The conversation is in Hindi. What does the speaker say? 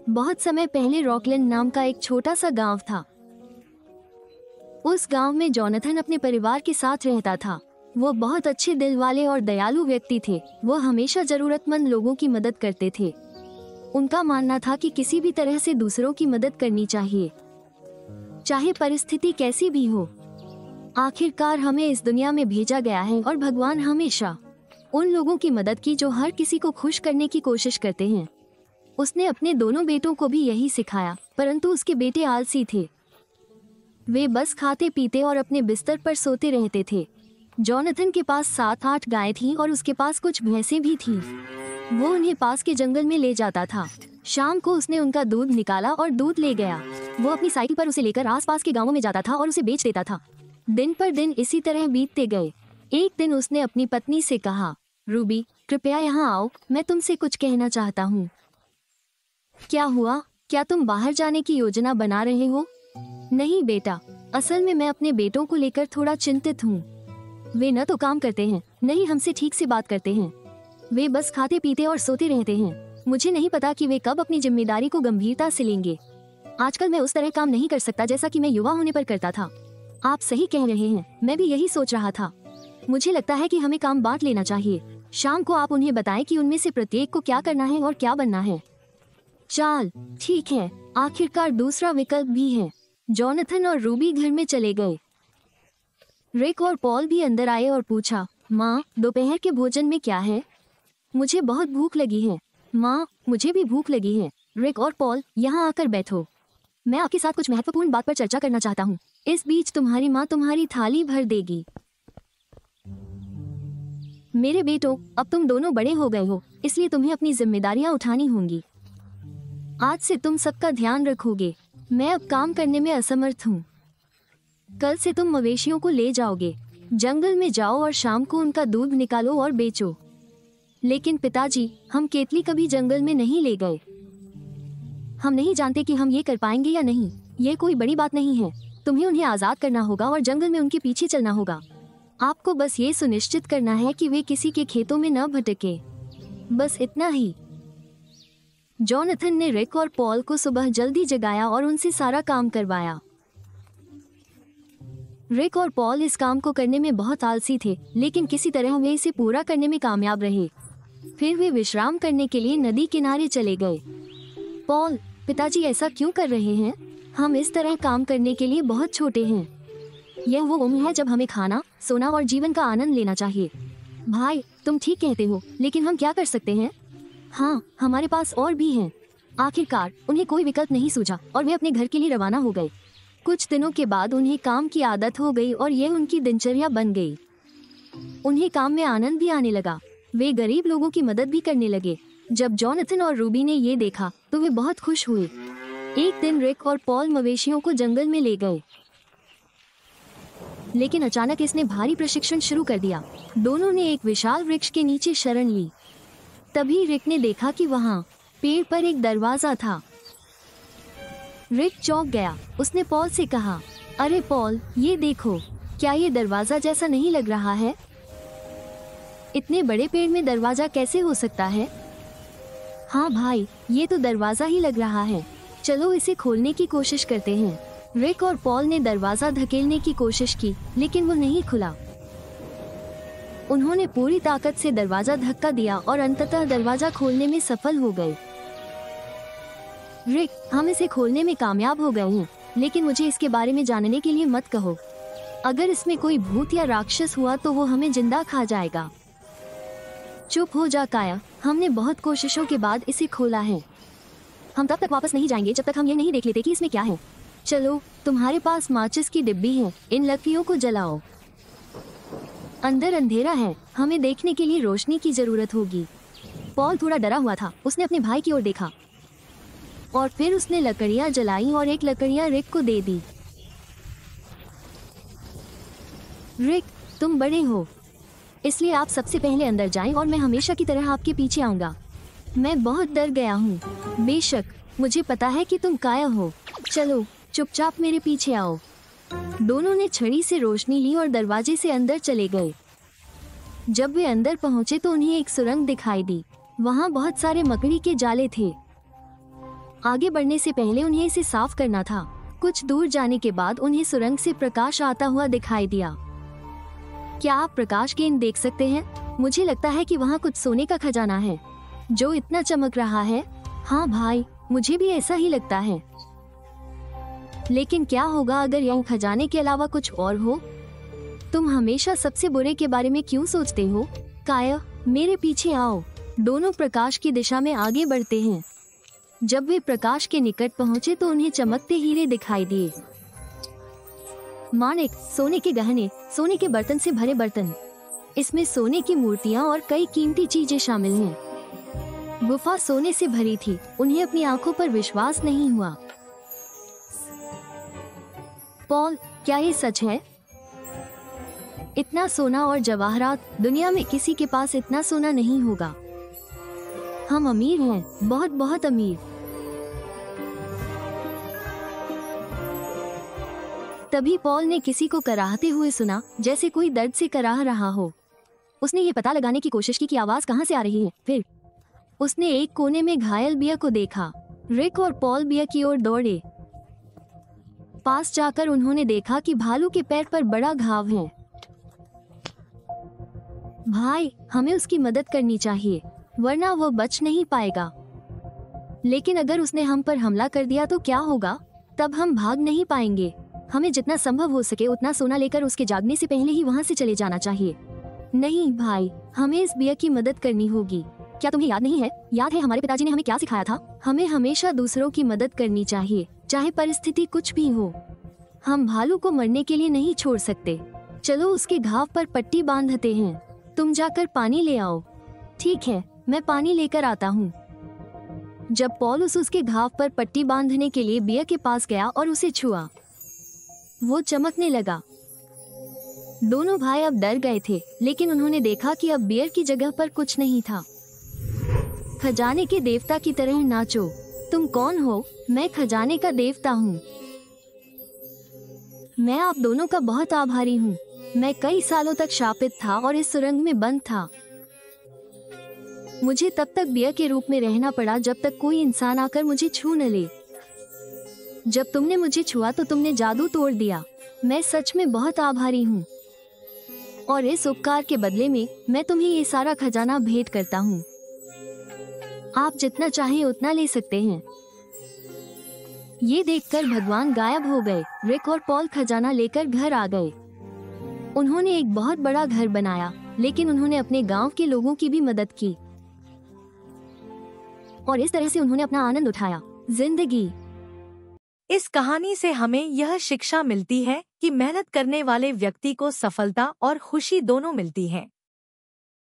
बहुत समय पहले रॉकलैंड नाम का एक छोटा सा गांव था। उस गांव में जॉनथन अपने परिवार के साथ रहता था। वो बहुत अच्छे दिल वाले और दयालु व्यक्ति थे। वो हमेशा जरूरतमंद लोगों की मदद करते थे। उनका मानना था कि किसी भी तरह से दूसरों की मदद करनी चाहिए, चाहे परिस्थिति कैसी भी हो। आखिरकार हमें इस दुनिया में भेजा गया है और भगवान हमेशा उन लोगों की मदद की जो हर किसी को खुश करने की कोशिश करते हैं। उसने अपने दोनों बेटों को भी यही सिखाया, परंतु उसके बेटे आलसी थे। वे बस खाते पीते और अपने बिस्तर पर सोते रहते थे। जॉनथन के पास 7-8 गायें थीं और उसके पास कुछ भैंसें भी थीं। वो उन्हें पास के जंगल में ले जाता था। शाम को उसने उनका दूध निकाला और दूध ले गया। वो अपनी साइकिल पर उसे लेकर आसपास के गांवों में जाता था और उसे बेच देता था। दिन पर दिन इसी तरह बीतते गए। एक दिन उसने अपनी पत्नी से कहा, रूबी, कृपया यहाँ आओ, मैं तुमसे कुछ कहना चाहता हूँ। क्या हुआ? क्या तुम बाहर जाने की योजना बना रहे हो? नहीं बेटा, असल में मैं अपने बेटों को लेकर थोड़ा चिंतित हूँ। वे न तो काम करते हैं, न ही हमसे ठीक से बात करते हैं। वे बस खाते पीते और सोते रहते हैं। मुझे नहीं पता कि वे कब अपनी जिम्मेदारी को गंभीरता से लेंगे। आजकल मैं उस तरह काम नहीं कर सकता जैसा कि मैं युवा होने पर करता था। आप सही कह रहे हैं, मैं भी यही सोच रहा था। मुझे लगता है कि हमें काम बांट लेना चाहिए। शाम को आप उन्हें बताएं कि उनमें से प्रत्येक को क्या करना है और क्या बनना है। चाल, ठीक है। आखिरकार दूसरा विकल्प भी है। जॉनथन और रूबी घर में चले गए। रिक और पॉल भी अंदर आए और पूछा, माँ, दोपहर के भोजन में क्या है? मुझे बहुत भूख लगी है। माँ, मुझे भी भूख लगी है। रिक और पॉल, यहाँ आकर बैठो। मैं आपके साथ कुछ महत्वपूर्ण बात पर चर्चा करना चाहता हूँ। इस बीच तुम्हारी माँ तुम्हारी थाली भर देगी। मेरे बेटों, अब तुम दोनों बड़े हो गए हो, इसलिए तुम्हें अपनी जिम्मेदारियां उठानी होंगी। आज से तुम सबका ध्यान रखोगे। मैं अब काम करने में असमर्थ हूँ। कल से तुम मवेशियों को ले जाओगे, जंगल में जाओ और शाम को उनका दूध निकालो और बेचो। लेकिन पिताजी, हम केतली कभी जंगल में नहीं ले गए। हम नहीं जानते कि हम ये कर पाएंगे या नहीं। ये कोई बड़ी बात नहीं है। तुम्हें उन्हें आजाद करना होगा और जंगल में उनके पीछे चलना होगा। आपको बस ये सुनिश्चित करना है कि वे किसी के खेतों में न भटके। बस इतना ही। जॉनथन ने रिक और पॉल को सुबह जल्दी जगाया और उनसे सारा काम करवाया। रिक और पॉल इस काम को करने में बहुत आलसी थे, लेकिन किसी तरह वे इसे पूरा करने में कामयाब रहे। फिर वे विश्राम करने के लिए नदी किनारे चले गए। पॉल, पिताजी ऐसा क्यों कर रहे हैं? हम इस तरह काम करने के लिए बहुत छोटे हैं। यह वो उम्र है जब हमें खाना, सोना और जीवन का आनंद लेना चाहिए। भाई, तुम ठीक कहते हो, लेकिन हम क्या कर सकते हैं? हाँ, हमारे पास और भी हैं। आखिरकार उन्हें कोई विकल्प नहीं सूझा और वे अपने घर के लिए रवाना हो गए। कुछ दिनों के बाद उन्हें काम की आदत हो गई और यह उनकी दिनचर्या बन गई। उन्हें काम में आनंद भी आने लगा। वे गरीब लोगों की मदद भी करने लगे। जब जॉनथन और रूबी ने ये देखा तो वे बहुत खुश हुए। एक दिन रिक और पॉल मवेशियों को जंगल में ले गए, लेकिन अचानक इसने भारी प्रशिक्षण शुरू कर दिया। दोनों ने एक विशाल वृक्ष के नीचे शरण ली। तभी रिक ने देखा कि वहाँ पेड़ पर एक दरवाजा था। रिक चौंक गया। उसने पॉल से कहा, अरे पॉल, ये देखो, क्या ये दरवाजा जैसा नहीं लग रहा है? इतने बड़े पेड़ में दरवाजा कैसे हो सकता है? हाँ भाई, ये तो दरवाजा ही लग रहा है। चलो इसे खोलने की कोशिश करते हैं। रिक और पॉल ने दरवाजा धकेलने की कोशिश की, लेकिन वो नहीं खुला। उन्होंने पूरी ताकत से दरवाजा धक्का दिया और अंततः दरवाजा खोलने में सफल हो गए। रिक, हम इसे खोलने में कामयाब हो गए हैं, लेकिन मुझे इसके बारे में जानने के लिए मत कहो। अगर इसमें कोई भूत या राक्षस हुआ तो वो हमें जिंदा खा जाएगा। चुप हो जा काया, हमने बहुत कोशिशों के बाद इसे खोला है। हम तब तक वापस नहीं जाएंगे जब तक हम ये नहीं देख लेते कि इसमें क्या है। चलो, तुम्हारे पास माचिस की डिब्बी है, इन लकड़ियों को जलाओ। अंदर अंधेरा है, हमें देखने के लिए रोशनी की जरूरत होगी। पॉल थोड़ा डरा हुआ था। उसने अपने भाई की ओर देखा और फिर उसने लकड़ियां जलाई और एक लकड़ियां रिक को दे दी। रिक, तुम बड़े हो, इसलिए आप सबसे पहले अंदर जाएं और मैं हमेशा की तरह आपके पीछे आऊंगा। मैं बहुत डर गया हूँ। बेशक, मुझे पता है कि तुम काया हो। चलो, चुपचाप मेरे पीछे आओ। दोनों ने छड़ी से रोशनी ली और दरवाजे से अंदर चले गए। जब वे अंदर पहुंचे तो उन्हें एक सुरंग दिखाई दी। वहां बहुत सारे मकड़ी के जाले थे। आगे बढ़ने से पहले उन्हें इसे साफ करना था। कुछ दूर जाने के बाद उन्हें सुरंग से प्रकाश आता हुआ दिखाई दिया। क्या आप प्रकाश गेंद देख सकते हैं? मुझे लगता है कि वहाँ कुछ सोने का खजाना है जो इतना चमक रहा है। हाँ भाई, मुझे भी ऐसा ही लगता है। लेकिन क्या होगा अगर यह खजाने के अलावा कुछ और हो? तुम हमेशा सबसे बुरे के बारे में क्यों सोचते हो? काया, मेरे पीछे आओ। दोनों प्रकाश की दिशा में आगे बढ़ते हैं। जब वे प्रकाश के निकट पहुंचे तो उन्हें चमकते हीरे दिखाई दिए। माणिक, सोने के गहने, सोने के बर्तन से भरे बर्तन। इसमें सोने की मूर्तियां और कई कीमती चीजें शामिल हैं। गुफा सोने से भरी थी। उन्हें अपनी आंखों पर विश्वास नहीं हुआ। पॉल, क्या ये सच है? इतना सोना और जवाहरात, दुनिया में किसी के पास इतना सोना नहीं होगा। हम अमीर हैं, बहुत बहुत अमीर। तभी पॉल ने किसी को कराहते हुए सुना, जैसे कोई दर्द से कराह रहा हो। उसने ये पता लगाने की कोशिश की कि आवाज कहाँ से आ रही है। फिर उसने एक कोने में घायल बिया को देखा। रिक और पॉल बिया की ओर दौड़े। पास जाकर उन्होंने देखा कि भालू के पैर पर बड़ा घाव है। भाई, हमें उसकी मदद करनी चाहिए, वरना वो बच नहीं पाएगा। लेकिन अगर उसने हम पर हमला कर दिया तो क्या होगा? तब हम भाग नहीं पाएंगे। हमें जितना संभव हो सके उतना सोना लेकर उसके जागने से पहले ही वहाँ से चले जाना चाहिए। नहीं भाई, हमें इस बिया की मदद करनी होगी। क्या तुम्हें याद नहीं है? याद है हमारे पिताजी ने हमें क्या सिखाया था? हमें हमेशा दूसरों की मदद करनी चाहिए, चाहे परिस्थिति कुछ भी हो। हम भालू को मरने के लिए नहीं छोड़ सकते। चलो उसके घाव पर पट्टी बांधते हैं। तुम जाकर पानी ले आओ। ठीक है, मैं पानी लेकर आता हूँ। जब पॉल उसके घाव पर पट्टी बांधने के लिए बिया के पास गया और उसे छुआ, वो चमकने लगा। दोनों भाई अब डर गए थे, लेकिन उन्होंने देखा कि अब बियर की जगह पर कुछ नहीं था। खजाने के देवता की तरह नाचो। तुम कौन हो? मैं खजाने का देवता हूँ। मैं आप दोनों का बहुत आभारी हूँ। मैं कई सालों तक शापित था और इस सुरंग में बंद था। मुझे तब तक बिया के रूप में रहना पड़ा जब तक कोई इंसान आकर मुझे छू न ले। जब तुमने मुझे छुआ तो तुमने जादू तोड़ दिया। मैं सच में बहुत आभारी हूँ। और इस उपकार के बदले में मैं तुम्हें ये सारा खजाना भेंट करता हूँ। आप जितना चाहें उतना ले सकते हैं। ये देखकर भगवान गायब हो गए। रिक और पॉल खजाना लेकर घर आ गए। उन्होंने एक बहुत बड़ा घर बनाया, लेकिन उन्होंने अपने गांव के लोगों की भी मदद की और इस तरह से उन्होंने अपना आनंद उठाया। जिंदगी। इस कहानी से हमें यह शिक्षा मिलती है कि मेहनत करने वाले व्यक्ति को सफलता और खुशी दोनों मिलती है।